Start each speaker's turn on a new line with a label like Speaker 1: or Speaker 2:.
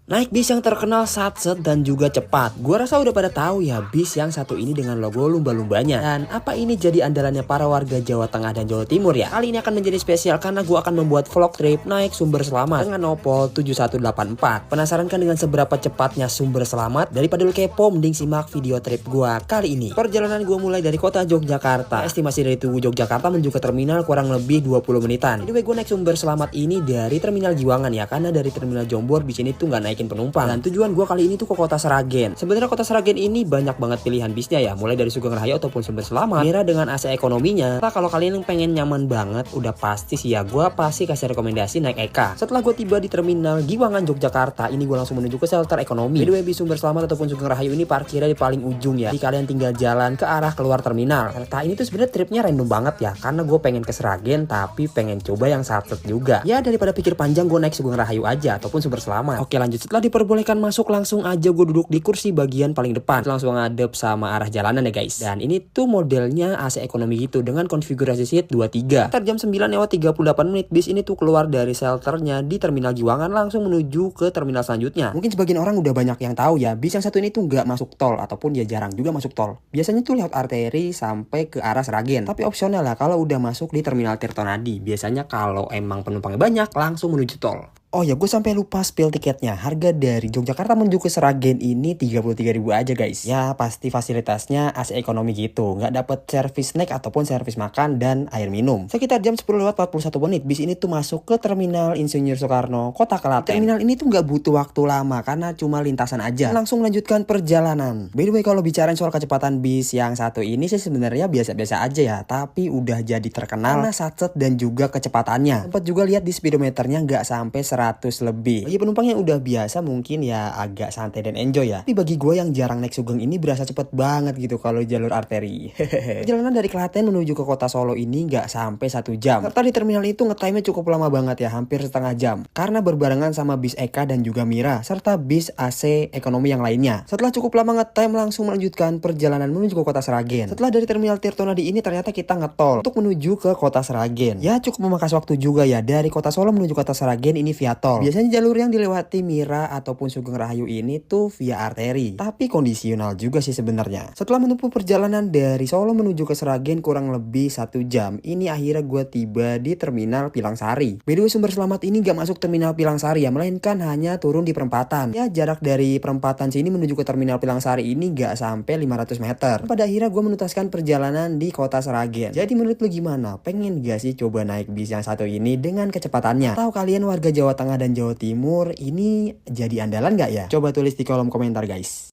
Speaker 1: Naik bis yang terkenal satset dan juga cepat. Gua rasa udah pada tahu ya bis yang satu ini dengan logo lumba-lumbanya. Dan apa ini jadi andalannya para warga Jawa Tengah dan Jawa Timur ya? Kali ini akan menjadi spesial karena gua akan membuat vlog trip naik Sumber Selamat dengan Opel 7184. Penasaran kan dengan seberapa cepatnya Sumber Selamat? Daripada lu kepo, mending simak video trip gua kali ini. Perjalanan gua mulai dari kota Yogyakarta. Estimasi dari Tugu Yogyakarta menuju ke terminal kurang lebih 20 menitan. Anyway, gua naik Sumber Selamat ini dari terminal Giwangan ya, karena dari terminal Jombor bis ini tuh nggak naik penumpang. Dan tujuan gue kali ini tuh ke kota Sragen. Sebenarnya kota Sragen ini banyak banget pilihan bisnya ya, mulai dari Sugeng Raharja ataupun Sumber Selamat, Mira dengan AC ekonominya. Nah, kalau kalian yang pengen nyaman banget, udah pasti sih ya gue pasti kasih rekomendasi naik Eka. Setelah gue tiba di terminal Giwangan Yogyakarta, ini gue langsung menuju ke shelter ekonomi. By the way, bis Sumber Selamat ataupun Sugeng Raharja ini parkirnya di paling ujung ya. Jadi kalian tinggal jalan ke arah keluar terminal. Serta ini tuh sebenarnya tripnya random banget ya, karena gue pengen ke Sragen tapi pengen coba yang satset juga. Ya daripada pikir panjang, gue naik Sugeng Raharja aja ataupun Sumber Selamat. Oke, lanjut. Setelah diperbolehkan masuk, langsung aja gue duduk di kursi bagian paling depan, langsung ngadep sama arah jalanan ya guys. Dan ini tuh modelnya AC ekonomi gitu dengan konfigurasi seat 23. Ntar jam 9:38 menit bis ini tuh keluar dari shelternya di terminal Giwangan langsung menuju ke terminal selanjutnya. Mungkin sebagian orang udah banyak yang tahu ya, bis yang satu ini tuh nggak masuk tol ataupun dia jarang juga masuk tol. Biasanya tuh lewat arteri sampai ke arah Sragen. Tapi opsional lah kalau udah masuk di terminal Tirtonadi. Biasanya kalau emang penumpangnya banyak langsung menuju tol. Oh ya, gue sampai lupa spill tiketnya. Harga dari Yogyakarta menuju ke Sragen ini 33.000 aja guys. Ya pasti fasilitasnya AC ekonomi gitu. Nggak dapet servis snack ataupun servis makan dan air minum. Sekitar jam 10:41 menit bis ini tuh masuk ke terminal Insinyur Soekarno, Kota Klaten. Terminal ini tuh nggak butuh waktu lama karena cuma lintasan aja. Langsung lanjutkan perjalanan. By the way, kalau bicarain soal kecepatan bis yang satu ini sih sebenarnya biasa-biasa aja ya. Tapi udah jadi terkenal karena satset dan juga kecepatannya. Sempat juga lihat di speedometernya nggak sampai 100 lebih. Bagi penumpang yang udah biasa mungkin ya agak santai dan enjoy ya. Tapi bagi gue yang jarang naik Sugeng ini berasa cepet banget gitu kalau jalur arteri. Perjalanan dari Klaten menuju ke kota Solo ini nggak sampai 1 jam. Serta di terminal itu ngetime-nya cukup lama banget ya, hampir setengah jam. Karena berbarengan sama bis Eka dan juga Mira serta bis AC ekonomi yang lainnya. Setelah cukup lama ngetime, langsung melanjutkan perjalanan menuju ke kota Sragen. Setelah dari terminal Tirtonadi ini ternyata kita ngetol untuk menuju ke kota Sragen. Ya cukup memangkas waktu juga ya, dari kota Solo menuju kota Sragen ini via tol. Biasanya jalur yang dilewati Mira ataupun Sugeng Raharja ini tuh via arteri. Tapi kondisional juga sih sebenarnya. Setelah menempuh perjalanan dari Solo menuju ke Sragen kurang lebih 1 jam, ini akhirnya gue tiba di terminal Pilangsari. By the way, Sumber Selamat ini gak masuk terminal Pilangsari ya, melainkan hanya turun di perempatan. Ya jarak dari perempatan sini menuju ke terminal Pilangsari ini gak sampai 500 meter. Pada akhirnya gue menuntaskan perjalanan di kota Sragen. Jadi menurut lu gimana? Pengen gak sih coba naik bis yang satu ini dengan kecepatannya? Tahu kalian warga Jawa Tengah dan Jawa Timur ini jadi andalan gak ya? Coba tulis di kolom komentar guys.